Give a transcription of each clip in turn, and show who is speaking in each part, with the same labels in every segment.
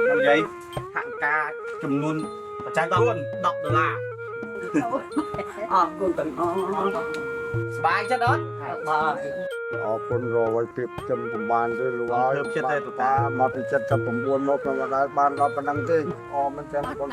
Speaker 1: làm gì hạng ca chùm luôn và trái luôn đọc được là
Speaker 2: cô từng
Speaker 1: bài chất đó
Speaker 3: អរគុណរយភាពចំប្រមាណទេលោកហើយមកពី79មកប្រហែលបានដល់ប៉ុណ្ណឹងទេអរមែនទេកូន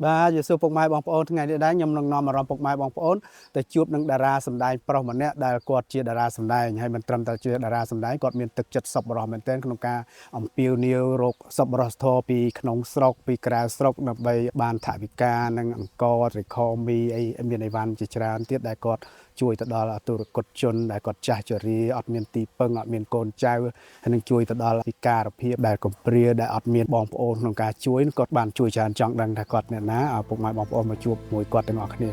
Speaker 3: បាទយេស៊ូពុកម៉ែបងប្អូនថ្ងៃនេះដែរខ្ញុំនឹងនាំអារម្មណ៍ពុកម៉ែបងប្អូនទៅជួបនឹងតារាសម្ដែងប្រុសម្នាក់ដែលគាត់ជាតារាសម្ដែងហើយមិនត្រឹមតែជាតារាសម្ដែងគាត់មានទឹកចិត្តសប្បុរសមែនទែនក្នុងការអំពាវនាវរកសប្បុរសធម៌ពីក្នុងស្រុកពីក្រៅស្រុកដើម្បីបានថវិកានិងអង្គរិខមីអីមានអីវ៉ាន់ជាច្រើនទៀតដែលគាត់ជួយទៅដល់អតុរគុតជនដែលគាត់ចាស់ជរាអត់មានទីពឹងអត់មានកូនចៅហើយនឹងជួយទៅដល់ពិការភាពដែលកំព្រាដែលអត់មានបងប្អូនក្នុងការជួយគាត់បានជួយច្រើនចង់ដឹងថាគាត់អ្នកណាឪពុកម៉ែបងប្អូនមកជួបមួយគាត់ទាំងអស់គ្នា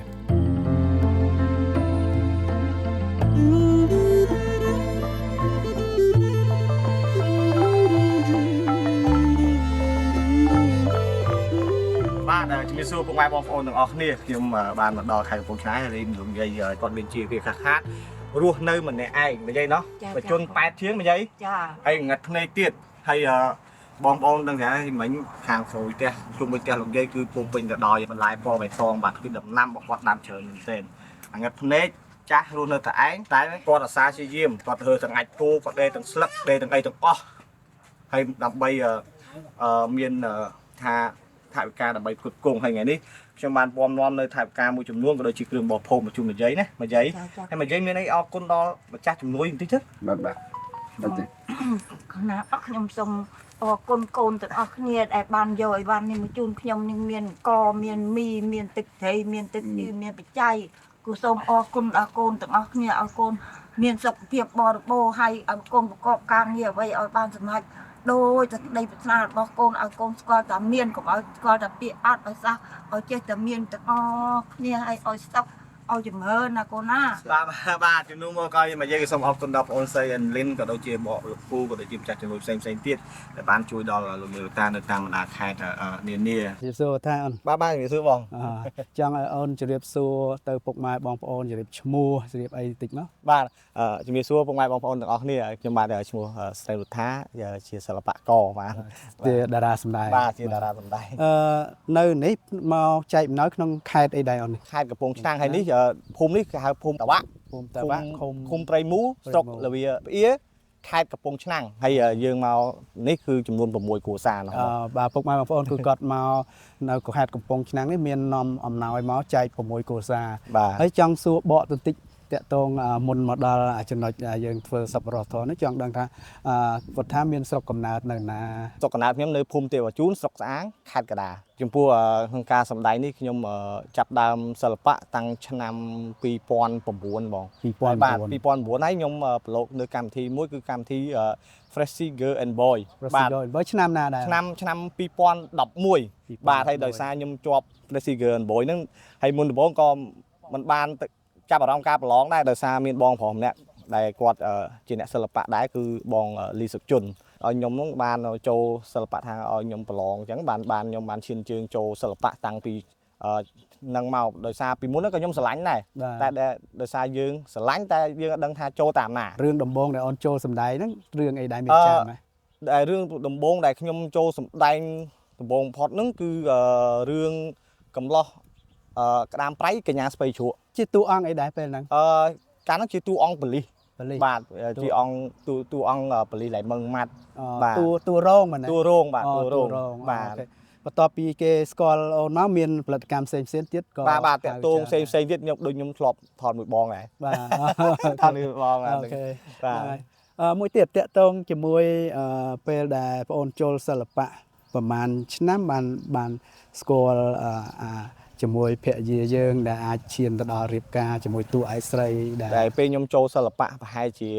Speaker 1: បាទជំរាបសួរពុកម៉ែបងប្អូនទាំងអស់គ្នាខ្ញុំបានមកដល់ខេត្តកំពង់ឆ្នាំងហើយនិយាយគាត់មានជីវភាពខាតរស់នៅម្នាក់ឯងនិយាយណោះបច្ចុប្បន្ន8ជាងនិយាយចាហើយងឹតភ្នែកទៀតហើយបងប្អូនដឹងថាមិញខាងស្រួយផ្ទះជុំវិញផ្ទះលោកយាយគឺពុំពេញទៅដោយបន្លែពណ៌បៃតងបាទគឺដំណាំរបស់គាត់ដាំច្រើនមែនទែនងឹតភ្នែកចាស់រស់នៅតែឯងតែគាត់អាសាជាយាមគាត់ធ្វើទាំងអាចគោគាត់ដេរទាំងស្លឹកដេរទាំងអីទាំងអស់ហើយដើម្បីមានថាថវិកាដើម្បីផ្គត់ផ្គង់ហើយថ្ងៃនេះខ្ញុំបានពំនាំនៅថវិកាមួយចំនួនក៏ដូចជាគ្រឿងបរិភោគមកជូនម្យាយណាម្យាយហើយម្យាយមានអីអរគុណដល់ម្ចាស់ជំនួយបន្តិចទៅ
Speaker 2: បាទខណៈអស់ខ្ញុំសូមអរគុណកូនទាំងអស់គ្នាដែលបានយកអីវ៉ាន់នេះមកជូនខ្ញុំនឹងមានកមានមីមានទឹកត្រីមានទឹកឌីមានបច្ច័យគូសូមអរគុណដល់កូនទាំងអស់គ្នាឲ្យកូនមានសុខភាពបរិបូរណ៍ហើយឲ្យកូនប្រកបការងារអ្វីឲ្យបានសម្រេចដោយតែក្តីប្រាថ្នារបស់កូនឲ្យកូនស្គាល់តែមានកុំឲ្យស្គាល់តែពាក្យអត់ឲ្យសោះឲ្យចេះតែមានទាំងអស់គ្នាឲ្យសុខឲ្យចម្រើនណាកូនណា
Speaker 1: បាទជំនួសមកក៏មកយើងសូមអរគុណដល់បងអូនស្រីអេនលីនក៏ដូចជាបងលោកពូក៏ដូចជាម្ចាស់ជំនួយផ្សេងទៀតដែលបានជួយដល់លោកនាងតានៅតាមបណ្ដាខេត្តនានា
Speaker 3: ជំរាបសួរថាអូន
Speaker 1: បាទជំរាបសួរបង
Speaker 3: ចង់ឲ្យអូនជំរាបសួរទៅពុកម៉ែបងប្អូនជំរាបឈ្មោះជំរាបអីតិចមក
Speaker 1: បាទជំរាបសួរពុកម៉ែបងប្អូនទាំងអស់គ្នាខ្ញុំបាទឈ្មោះស្រីរដ្ឋាជាសិល្បករបាទ
Speaker 3: ជាតារាសម្ដែង
Speaker 1: បាទជាតារាសម្ដែង
Speaker 3: នៅនេះមកចែកអំណោយក្នុងខេត្តអីដែរអូន
Speaker 1: ខេត្តកំពង់ឆ្នាំងហើយនេះភូមិនេះគេហៅភូមិតាវ៉ាក់
Speaker 3: ភូមិតាវ៉ាក់
Speaker 1: ឃុំព្រៃមូស្រុកលវាផ្អៀខេត្តកំពង់ឆ្នាំងហើយយើងមកនេះគឺចំនួន6គ្រួសារនោះ
Speaker 3: បាទពុកម៉ែបងប្អូនគឺគាត់មកនៅខេត្តកំពង់ឆ្នាំងនេះមាននាំអំណោយមកចែក6គ្រួសារហើយចង់សួរបកបន្តិចតកតងមុនមកដល់ចំណុចយើងធ្វើសប្បុរសធម៌នេះចង់ដឹងថាវត្តថាមានស្រុកកំណើតនៅណា
Speaker 1: ស្រុកកំណើតខ្ញុំនៅភូមិទេវជូនស្រុកស្អាងខេត្តកណ្ដាលចំពោះក្នុងការសម្ដែងនេះខ្ញុំចាប់ដើមសិល្បៈតាំងឆ្នាំ2009បង
Speaker 3: 2009
Speaker 1: បាទ2009ហើយខ្ញុំប្រឡូកនៅកម្មវិធីមួយគឺកម្មវិធី Freshy Girl and Boy
Speaker 3: បាទឆ្នាំណាដែរ
Speaker 1: ឆ្នាំ2011បាទហើយដោយសារខ្ញុំជាប់ Freshy Girl and Boy ហ្នឹងហើយមុនដំបូងក៏មិនបានចាប់អារម្មណ៍ការប្រឡងដែរដោយសារមានបងប្រុសម្នាក់ដែលគាត់ជាអ្នកសិល្បៈដែរគឺបងលីសុជុនឲ្យខ្ញុំនោះបានចូលសិល្បៈថាឲ្យខ្ញុំប្រឡងអញ្ចឹងបានខ្ញុំបានឈានជើងចូលសិល្បៈតាំងពីនឹងមកដោយសារពីមុនក៏ខ្ញុំស្រឡាញ់ដែរតែដោយសារយើងស្រឡាញ់តែយើងអត់ដឹងថាចូលតាមណា
Speaker 3: រឿងដំបូងដែលអូនចូលសម្ដែងហ្នឹងរឿងអីដែរមានចាំហ៎
Speaker 1: ដែលរឿងដំបូងដែលខ្ញុំចូលសម្ដែងដំបូងផុតហ្នឹងគឺរឿងកំឡោះក្តាមប្រៃកញ្ញាស្ពៃជ្រក់
Speaker 3: ជាតួអង្គអីដែរពេលហ្នឹង
Speaker 1: កាលហ្នឹងជាតួអង្គប៉ូលីសបាទជាអង្គតួអង្គប៉ូលីសឡៃមឹងម៉ាត់
Speaker 3: បាទតួរងមែន
Speaker 1: តួរងបាទតួរង
Speaker 3: បាទបន្ទាប់ពីគេស្គាល់អូនមកមានផលិតកម្មផ្សេងទៀត
Speaker 1: ក៏បាទតាក់ទងផ្សេងទៀតខ្ញុំដូចខ្ញុំធ្លាប់ថតមួយបងដែរ
Speaker 3: បាទ
Speaker 1: ថតមួយបង
Speaker 3: អូខេបាទមួយទៀតតាក់ទងជាមួយពេលដែលបងអូនចូលសិល្បៈប្រហែលឆ្នាំបានស្គាល់ជាមួយភរិយាយើងដែលអាចឈានទៅដល់រៀបការជាមួយតួឯកស្រី
Speaker 1: ដែលពេលខ្ញុំចូលសិល្បៈប្រហែលជា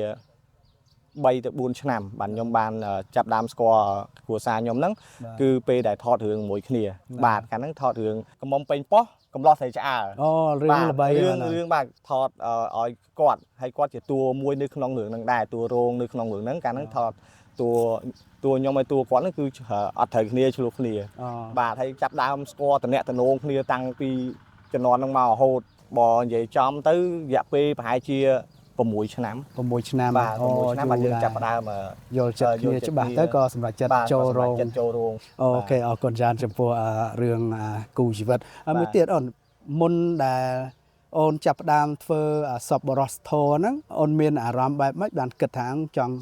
Speaker 1: 3ទៅ4ឆ្នាំបាទខ្ញុំបានចាប់ដើមស្គាល់គ្រួសារខ្ញុំហ្នឹងគឺពេលដែលថតរឿងមួយគ្នាបាទកាលហ្នឹងថតរឿងកំមុំពេញប៉ោះកំឡោះស្រីឆ្អើ
Speaker 3: អូរឿងល្បី
Speaker 1: រឿងបាទថតឲ្យគាត់ហើយគាត់ជាតួមួយនៅក្នុងរឿងហ្នឹងដែរតួរងនៅក្នុងរឿងហ្នឹងកាលហ្នឹងថត ตัวខ្ញុំឲ្យតួគាត់ហ្នឹងគឺអត់ត្រូវគ្នាឆ្លោះគ្នាបាទហើយចាប់ដើមស្គាល់តំណែងតំណងគ្នាតាំងពីជំនាន់ហ្នឹងមករហូតបើនិយាយចំទៅរយៈពេលប្រហែលជា6 ឆ្នាំ
Speaker 3: 6 ឆ្នាំ
Speaker 1: បាទ6 ឆ្នាំបាទយើងចាប់ផ្ដើម
Speaker 3: យល់ចិត្តគ្នាច្បាស់ទៅក៏សម្រាប់ចិត្តចូលរោងអូខេអរគុណច្រើនចំពោះរឿងគូជីវិតមួយទៀតអូនមុនដែលអូនចាប់ផ្ដើមធ្វើសពបរោះធរហ្នឹងអូនមានអារម្មណ៍បែបម៉េចបានគិតថាចង់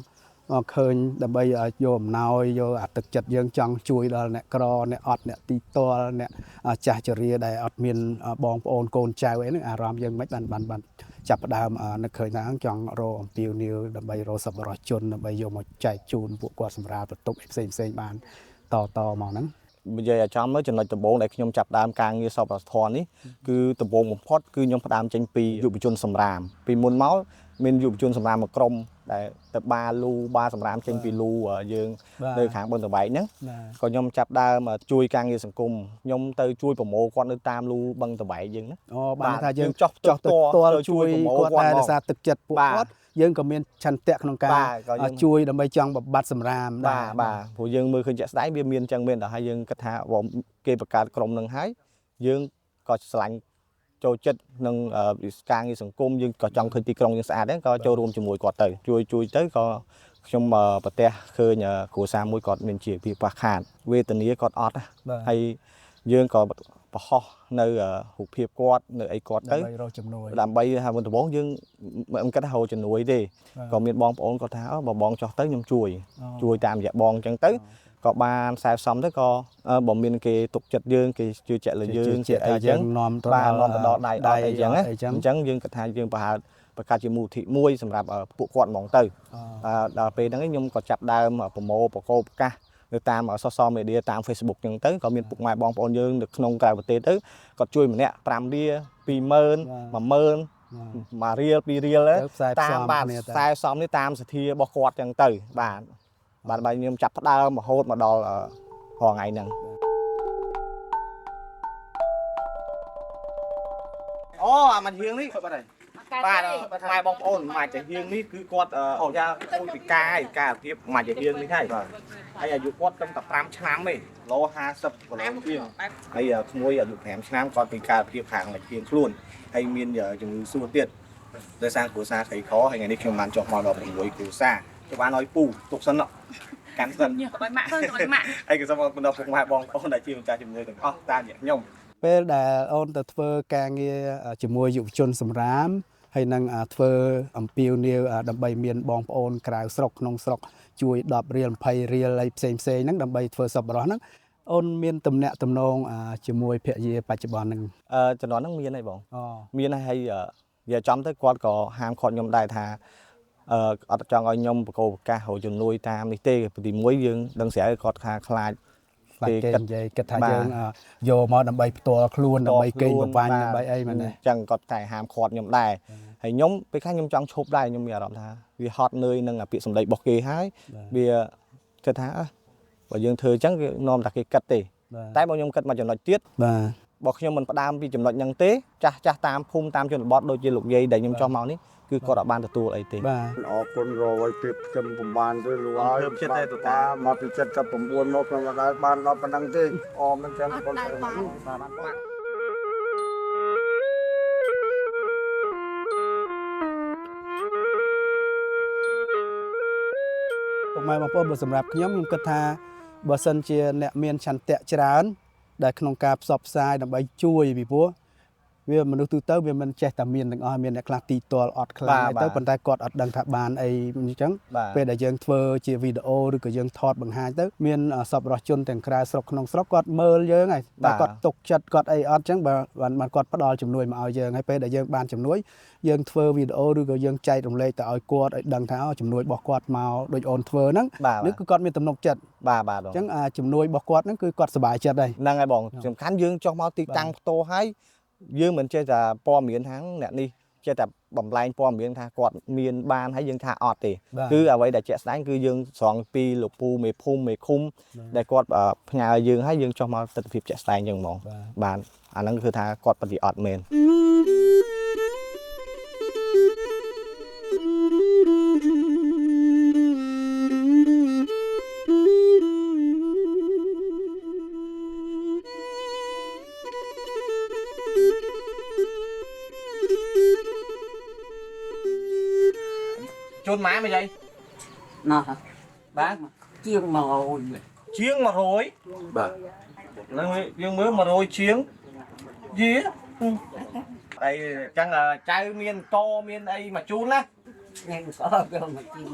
Speaker 3: ឃើញដើម្បីយកអំណោយយកអាទឹកចិត្តយើងចង់ជួយដល់អ្នកក្រអ្នកអត់អ្នកទីតលអ្នកចាស់ជរាដែលអត់មានបងប្អូនកូនចៅអីហ្នឹងអារម្មណ៍យើងមិនបានចាប់ផ្ដើមនឹកឃើញថាចង់រកអំពាវនាវដើម្បីរកសប្បុរសជនដើម្បីយកមកចែកជូនពួកគាត់សម្រាប់បន្ទុកផ្សេងបានតមកហ្នឹង
Speaker 1: និយាយឲ្យចំទៅចំណុចដំបូងដែលខ្ញុំចាប់ដើមការងារសប្បុរសធម៌នេះគឺដំបូងបំផុតគឺខ្ញុំផ្ដើមចេញពីយុវជនសម្រាមពីមុនមកមានយុវជនសម្រាមមួយក្រុមដែលទៅបាសម្រាមចេញពីលូយើងនៅខាងបនតបែកហ្នឹងក៏ខ្ញុំចាប់ដើមជួយការងារសង្គមខ្ញុំទៅជួយប្រមូលគាត់នៅតាមលូបឹងតបែកយើងណា
Speaker 3: បានថាយើងចោះទៅផ្ទាល់ជួយគាត់តែដោយសារទឹកចិត្តពួកគាត់យើងក៏មានឆន្ទៈក្នុងការជួយដើម្បីចង់បំបត្តិសម្រាម
Speaker 1: បាទព្រោះយើងមើលឃើញជាក់ស្ដែងវាមានអញ្ចឹងមានតែហើយយើងគិតថាគេបង្កើតក្រុមនឹងហើយយើងក៏ឆ្លាញ់ចូលចិត្តនឹងការងារសង្គមយើងក៏ចង់ឃើញទីក្រុងយើងស្អាតដែរក៏ចូលរួមជាមួយគាត់ទៅជួយទៅក៏ខ្ញុំប្រទះឃើញគ្រួសារមួយគាត់មានជាពីប៉ះខាតវេទនាគាត់អត់ហើយយើងក៏ប្រហោះនៅរូបភាពគាត់នៅអីគាត់ទៅដើម្បីថាមុនដំបូងយើងមិនគិតថាហៅជំនួយទេក៏មានបងប្អូនគាត់ថាបើបងចោះទៅខ្ញុំជួយតាមរយៈបងអញ្ចឹងទៅក៏បានខ្សែផ្សំទៅក៏បើមានគេទុកចិត្តយើងគេជឿជាក់លើយើងជាអីចឹងនាំទៅដល់ដៃអត់អីចឹងអញ្ចឹងយើងគិតថាយើងប្រហែលបង្កើតជាមូលនិធិមួយសម្រាប់ពួកគាត់ហ្មងទៅដល់ពេលហ្នឹងខ្ញុំក៏ចាប់ដើមប្រមូលបកគោប្រកាសនៅតាម social media តាម Facebook ចឹងទៅក៏មានពុកម៉ែបងប្អូនយើងនៅក្នុងក្រៅប្រទេសទៅគាត់ជួយម្នាក់5រៀល20000 10000 1រៀល2រៀលតាមបាទខ្សែផ្សំនេះតាមសទ្ធារបស់គាត់ចឹងទៅបាទខ្ញុំចាប់ផ្ដើមរហូតមកដល់ថ្ងៃហ្នឹងអូអាមិនហៀងនេះបាទម៉ែបងប្អូនម៉ែចាហៀងនេះគឺគាត់អូយ៉ាគួយពីការភាពម៉ែចាហៀងនេះហើយបាទហើយអាយុគាត់ត្រឹមតែ5ឆ្នាំទេឡូ50គីឡូជាងហើយក្មួយអាយុ5ឆ្នាំគាត់ពីការភាពខាងហៀងខ្លួនហើយមានជំងឺសួតទៀតដោយសារគ្រួសារត្រីខហើយថ្ងៃនេះខ្ញុំបានចុះមកដល់6គ្រួសារខ្ញុំបានឲ្យពូទុកសិនកាន់សិនឲ្យម៉ាក់ទៅឲ្យម៉ាក់ហើយក៏សូមបណ្ដុះពុកម៉ែបងប្អូនដែលជាម្ចាស់ជំនួយទាំងអស់តាមរយៈខ្ញុំ
Speaker 3: ពេលដែលអូនទៅធ្វើការងារជាមួយយុវជនសម្រាមហើយនឹងធ្វើអំពាវនាវដើម្បីមានបងប្អូនក្រៅស្រុកក្នុងស្រុកជួយ10រៀល20រៀលអីផ្សេងហ្នឹងដើម្បីធ្វើសប្បុរសហ្នឹងអូនមានទំនាក់ទំនងជាមួយភរិយាបច្ចុប្បន្នហ្នឹង
Speaker 1: ជំនាន់ហ្នឹងមានហើយបងមានហើយវាចំទៅគាត់ក៏ហាមឃាត់ខ្ញុំដែរថាអត់ចង់ឲ្យខ្ញុំបកគោប្រកាសរជំនួយតាមនេះទេទីមួយយើងដឹងស្រាប់គាត់ខ្លាច
Speaker 3: គេនិយាយគិតថាយើងយកមកដើម្បីផ្ទាល់ខ្លួនដើម្បីកេងប្រវ័ញ្ចដើម្បីអីមែនទេ
Speaker 1: អញ្ចឹងគាត់តែហាមឃាត់ខ្ញុំដែរហើយខ្ញុំពេលខ្លះខ្ញុំចង់ឈប់ដែរខ្ញុំមានអារម្មណ៍ថាវាហត់នឿយនឹងពាក្យសម្ដីរបស់គេហើយវាគិតថាបើយើងធ្វើអញ្ចឹងវានាំតែគេគិតទេតែបើខ្ញុំគិតមកចំណុចទៀតបើខ្ញុំមិនផ្ដើមពីចំណុចហ្នឹងទេចាស់តាមភូមិតាមជនបទដូចជាលោកយាយដែលខ្ញុំចោះមកនេះគឺគាត់អត់បានទទួលអីទេ
Speaker 3: បាទ
Speaker 4: អរគុណរយពីខ្ញុំពុំបានទេលោកហើយ
Speaker 1: ខ្ញុំចិត្តតែតតា
Speaker 4: មកពី79មកខ្ញុំមិនបានដល់ប៉ុណ្ណឹងទេអមនឹងចឹងបងបាទ
Speaker 3: ពុកម៉ែបងប្អូនបើសម្រាប់ខ្ញុំគិតថាបើសិនជាអ្នកមានឆន្ទៈច្រើនដែលក្នុងការផ្សព្វផ្សាយដើម្បីជួយពីព្រោះវាមនុស្សទូទៅវាមិនចេះតែមានទាំងអស់មានអ្នកខ្លះទីទាល់អត់ខ្លាំងទៅប៉ុន្តែគាត់អត់ដឹងថាបានអីអញ្ចឹងពេលដែលយើងធ្វើជាវីដេអូឬក៏យើងថតបង្ហាញទៅមានសប្បុរសជនទាំងក្រៅស្រុកក្នុងស្រុកគាត់មើលយើងហើយតែគាត់ទុកចិត្តគាត់អីអត់អញ្ចឹងបានគាត់ផ្ដល់ជំនួយមកឲ្យយើងហើយពេលដែលយើងបានជំនួយយើងធ្វើវីដេអូឬក៏យើងចែករំលែកទៅឲ្យគាត់ឲ្យដឹងថាជំនួយរបស់គាត់មកដូចអូនធ្វើហ្នឹងនេះគឺគាត់មានទំនុកចិត្ត
Speaker 1: បាទ
Speaker 3: អញ្ចឹងជំនួយរបស់គាត់ហ្នឹងគឺគាត់សប្បាយចិត្តហើយ
Speaker 1: ហ្នឹងហើយបងសំខាន់យើងចុះមកទីតាំងផ្ទាល់ហើយយើងមិនចេះតែព័ត៌មានថាអ្នកនេះចេះតែបំលែងព័ត៌មានថាគាត់មានបានហើយយើងថាអត់ទេគឺអ្វីដែលជាក់ស្ដែងគឺយើងស្រង់ពីលោកពូមេភូមិមេឃុំដែលគាត់ផ្ញើយើងហើយយើងចុះមកទស្សនវិជ្ជាជាក់ស្ដែងចឹងហ្មងបានអាហ្នឹងគឺថាគាត់ពិតជាអត់មែន ជូនម៉ែមិនអី
Speaker 5: ណាស់
Speaker 1: បាទ
Speaker 5: ជាងមកអូន
Speaker 1: ជាង100បាទនឹងយើងមើល100ជាងយីអីចឹងចៅមានកមានអីមកជូនណា
Speaker 5: ញ៉ាំក៏ទៅមកជាង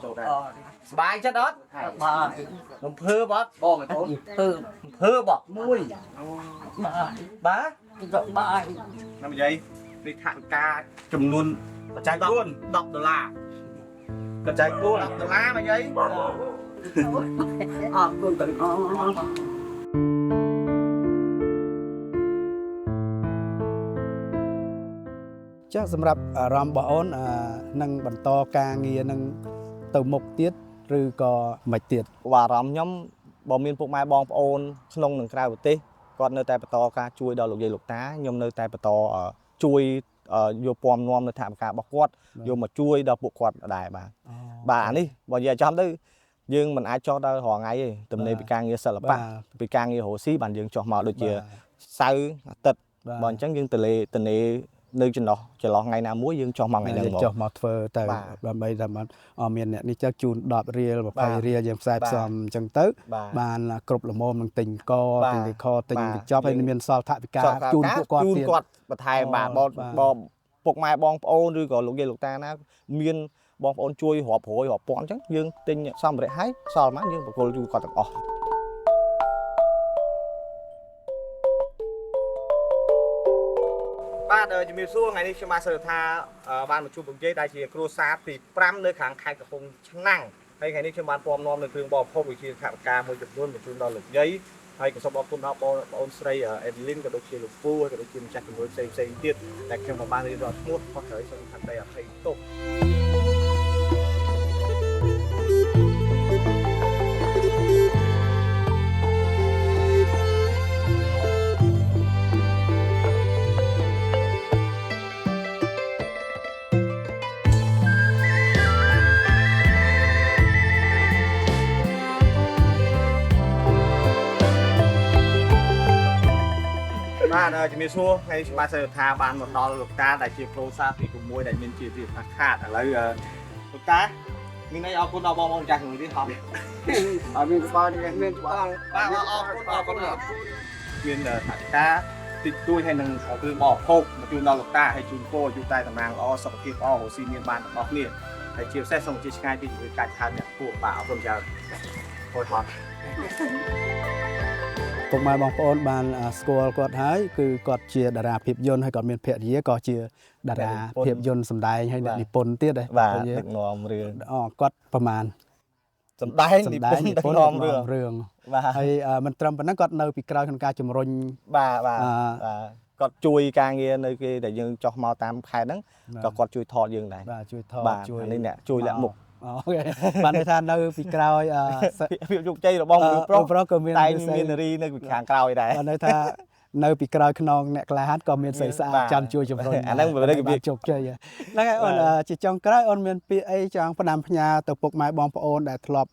Speaker 1: ចូលដែរសบายចិត្តអត់
Speaker 5: បាទ
Speaker 1: នំភើបអត់បងឯង
Speaker 5: ធ្វើ
Speaker 1: ភើបអត់មួយ
Speaker 5: បាទ
Speaker 1: បាទ
Speaker 5: ទៅបាយ
Speaker 1: ណានិយាយនេះថវិកាចំនួនបច្ច័យ4 $10បច្ច័យ4 $10មកយាយ
Speaker 5: អរគុណទាំងអស់
Speaker 3: ចាសម្រាប់អារម្មណ៍បងអូននឹងបន្តការងារនឹងទៅមុខទៀតឬក៏មិនទៀត
Speaker 1: អារម្មណ៍ខ្ញុំបើមានពុកម៉ែបងប្អូនក្នុងនិងក្រៅប្រទេសគាត់នៅតែបន្តការជួយដល់លោកយាយលោកតាខ្ញុំនៅតែបន្តជួយយកពំនាំនៅថវិការបស់គាត់យកមកជួយដល់ពួកគាត់ដែរបាទបាទអានេះបើនិយាយចំទៅយើងមិនអាចចោះដល់រងថ្ងៃទេទំនេរពីការងារសិល្បៈពីការងាររស់ស៊ីបានយើងចោះមកដូចជាសៅរ៍អាទិត្យបើអញ្ចឹងយើងទៅនេរនៅចន្លោះថ្ងៃណាមួយយើងចោះមកថ្ងៃហ្នឹងមក
Speaker 3: ចុះមកធ្វើទៅដើម្បីតែបានមានអ្នកនេះចុះជូន10រៀល20រៀលយើងផ្សាយផ្សំអញ្ចឹងទៅបានគ្រប់ល្មមនឹងទិញកទិញវិខទិញកញ្ចប់ហើយមានសល់ថវិកាជូនពួកគាត់ទៀត
Speaker 1: បន្ថែមបាទពុកម៉ែបងប្អូនឬក៏លោកយាយលោកតាណាមានបងប្អូនជួយរាប់រយរាប់ពាន់អញ្ចឹងយើងទិញសម្ភារៈឲ្យសល់មកយើងបកគលជួយគាត់ទាំងអស់បាទជំរាបសួរថ្ងៃនេះខ្ញុំបាទសើថាបានមកជួបលោកយាយដែលជាគ្រួសារទី5នៅខាងខេត្តកំពង់ឆ្នាំងហើយថ្ងៃនេះខ្ញុំបានពំនាំនៅគ្រឿងបរិភោគវិជាថវិកាមួយចំនួនមកជូនដល់លោកយាយហើយក៏សូមអរគុណដល់បងប្អូនស្រីអេឌីលីនក៏ដូចជាលោកពូក៏ដូចជាម្ចាស់ជំនួយផ្សេងទៀតដែលខ្ញុំបានរៀបរាប់ឈ្មោះខុសត្រូវសូមខន្តីអភ័យទោសបាទជំរាបសួរថ្ងៃនេះបាទសើថាបានមកដល់លោកតាដែលជាគ្រូសាស្ត្រទី6ដែលមានជាទីខាតឥឡូវលោកតាមានអីអរគុណដល់បងប្អូនចាស់ជំនួយទៀតហ៎
Speaker 4: អត់មានក្បាលនេះមានក្បាល
Speaker 1: បាទអរគុណមានថវិកាតិចតួចហើយនឹងគ្រឿងបរិភោគមកជូនដល់លោកតាហើយជូនពរជួបតែតំណាងល្អសុខភាពល្អរស់ស៊ីមានបានទាំងអស់គ្នាហើយជាពិសេសសូមជិះឆ្ងាយពីជំនួយកាច់ហៅអ្នកពួកបាទអរគុណច្រើនហូចហត់
Speaker 3: ពុកម៉ែបងប្អូនបានស្គាល់គាត់ហើយគឺគាត់ជាតារាភាពយន្តហើយគាត់មានភរិយាក៏ជាតារាភាពយន្តសម្ដែងហើយអ្នកនិពន្ធទៀតដែរ
Speaker 1: បាទដឹកនាំរឿង
Speaker 3: គាត់ប្រហែល
Speaker 1: សម្ដែងនិពន្ធដឹកនាំរឿង
Speaker 3: បាទហើយមិនត្រឹមប៉ុណ្ណឹងគាត់នៅពីក្រោយក្នុងការជំរុញ
Speaker 1: បាទគាត់ជួយការងារនៅគេដែលយើងចោះមកតាមខេត្តហ្នឹងក៏គាត់ជួយថតយើងដែរ
Speaker 3: បាទជួយថត
Speaker 1: ជួយនេះអ្នកជួយលាក់មុខ
Speaker 3: អូខេបានន័យថានៅពីក្រោយ
Speaker 1: ភាពជោគជ័យរបស់មនុស្សប្រុស
Speaker 3: ក៏មាន
Speaker 1: តែមាននារីនៅពីខាងក្រោយដែរ
Speaker 3: បានន័យថានៅពីក្រោយខ្នងអ្នកក្លាហានក៏មានស្រីស្អាតចាំជួយជំរុញ
Speaker 1: អាហ្នឹងវារបៀប
Speaker 3: ជោគជ័យហ្នឹងហើយអូនជាចុងក្រោយអូនមានពាក្យអីចង់ផ្ដាំផ្ញើទៅពុកម៉ែបងប្អូនដែលធ្លាប់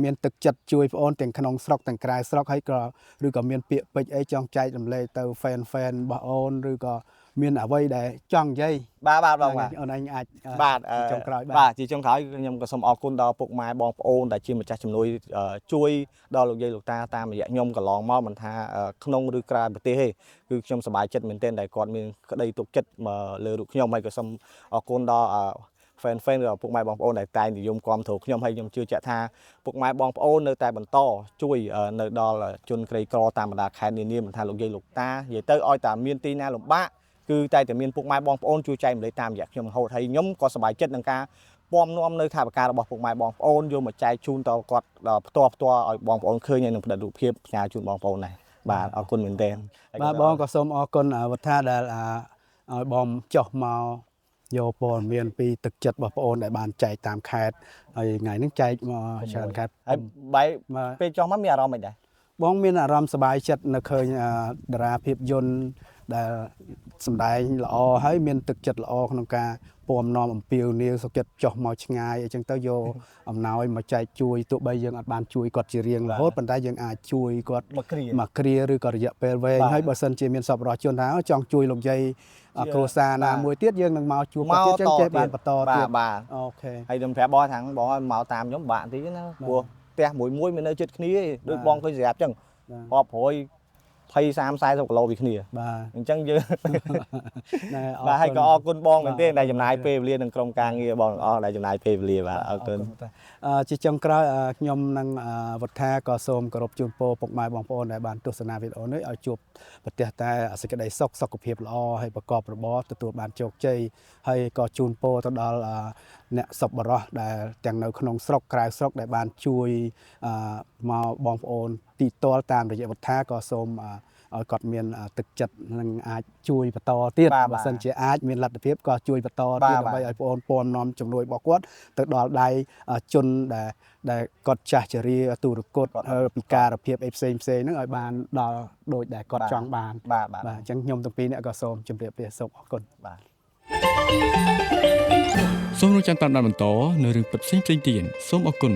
Speaker 3: មានទឹកចិត្តជួយបងអូនទាំងក្នុងស្រុកទាំងក្រៅស្រុកហើយក៏ឬក៏មានពាក្យពេចន៍អីចង់ចែករំលែកទៅ fan របស់អូនឬក៏មានអ្វីដែលចង់និយាយ
Speaker 1: បាទបង
Speaker 3: អូនឯងអាច
Speaker 1: បាទ
Speaker 3: ចុងក្រោយ
Speaker 1: បាទជាចុងក្រោយខ្ញុំក៏សូមអរគុណដល់ពុកម៉ែបងប្អូនដែលជាម្ចាស់ជំនួយជួយដល់លោកយាយលោកតាតាមរយៈខ្ញុំកន្លងមកមិនថាក្នុងឬក្រៅប្រទេសទេគឺខ្ញុំសប្បាយចិត្តមែនទែនដែលគាត់មានក្តីទុកចិត្តមកលើរូបខ្ញុំហើយក៏សូមអរគុណដល់fan ឬពុកម៉ែបងប្អូនដែលតែងនិយមគាំទ្រខ្ញុំហើយខ្ញុំជឿជាក់ថាពុកម៉ែបងប្អូននៅតែបន្តជួយនៅដល់ជនក្រីក្រតាមបណ្ដាខេត្តនានាមិនថាលោកយាយលោកតានិយាយទៅឲ្យតែមានទីណាលំបាកគឺតែមានពុកម៉ែបងប្អូនជួយចែកម្លែកតាមរយៈខ្ញុំរហូតហើយខ្ញុំក៏សប្បាយចិត្តនឹងការពំនាំនៅថវិការបស់ពុកម៉ែបងប្អូនយកមកចែកជូនដល់គាត់ផ្ទាល់ឲ្យបងប្អូនឃើញហើយនឹងផ្តិតរូបភាពផ្ញើជូនបងប្អូនដែរបាទអរគុណមែនទែន
Speaker 3: បាទបងក៏សូមអរគុណវត្ថាដែលឲ្យបងចុះមកយកព័ត៌មានពីទឹកចិត្តរបស់បងប្អូនដែលបានចែកតាមខេត្តហើយថ្ងៃនេះចែកមកច្រើនខេត្ត
Speaker 1: ហើយពេលចុះមកមានអារម្មណ៍មិនដែរ
Speaker 3: បងមានអារម្មណ៍សប្បាយចិត្តនៅឃើញតារាភាពយន្តដែលសម្ដែងល្អហើយមានទឹកចិត្តល្អក្នុងការ ពំនាំអំពីនីវសុខចិត្តចុះមកឆ្ងាយអញ្ចឹងទៅយកអំណោយមកចែកជួយទោះបីយើងអត់បានជួយគាត់ជារៀងរហូតប៉ុន្តែយើងអាចជួយគាត់មួយគ្រាឬក៏រយៈពេលវែងហើយបើសិនជាមានសប្បុរសជនថាចង់ជួយលោកយាយគ្រួសារណាមួយទៀតយើងនឹងមកជួបគាត់ទៀតចឹងចេះបានបន្តទៀតអូខេ
Speaker 1: ហើយខ្ញុំប្រាប់បងថាបងឲ្យមកតាមខ្ញុំបាក់បន្តិចណាព្រោះផ្ទះមួយមាននៅជិតគ្នាដូចបងឃើញស្រាប់ចឹងរាប់ព្រួយ20 30 40 គីឡូពីគ្នាបាទអញ្ចឹងយើងបាទហើយក៏អរគុណបងមែនទេដែលចំណាយពេលវេលានឹងក្រុមការងារបងទាំងអស់ដែលចំណាយពេលវេលាបាទអរគុណ
Speaker 3: ជាចុងក្រោយខ្ញុំនឹងវត្តថាក៏សូមគោរពជូនពរពុកម៉ែបងប្អូនដែលបានទស្សនាវីដេអូនេះឲ្យជួបប្រទះតែសេចក្តីសុខសុខភាពល្អហើយប្រកបរបរទទួលបានជោគជ័យហើយក៏ជូនពរទៅដល់អ្នកសប្បុរសដែលទាំងនៅក្នុងស្រុកក្រៅស្រុកដែលបានជួយមកបងប្អូនទីតលតាមរយៈវត្តថាក៏សូមឲ្យគាត់មានទឹកចិត្តនឹងអាចជួយបន្តទៀតបើសិនជាអាចមានលទ្ធភាពក៏ជួយបន្តទៀតដើម្បីឲ្យបងប្អូនពំនាំជំនួយរបស់គាត់ទៅដល់ដៃជនដែលគាត់ចាស់ជរាទុរគតពិការភាពអីផ្សេងហ្នឹងឲ្យបានដល់ដូចដែលគាត់ចង់បានបាទអញ្ចឹងខ្ញុំទាំងពីរអ្នកក៏សូមជម្រាបលាសូមអរគុណបាទ
Speaker 6: សូមរងចាំតាមដានបន្តនៅរឿងពិតផ្សេងៗទៀតសូមអរគុណ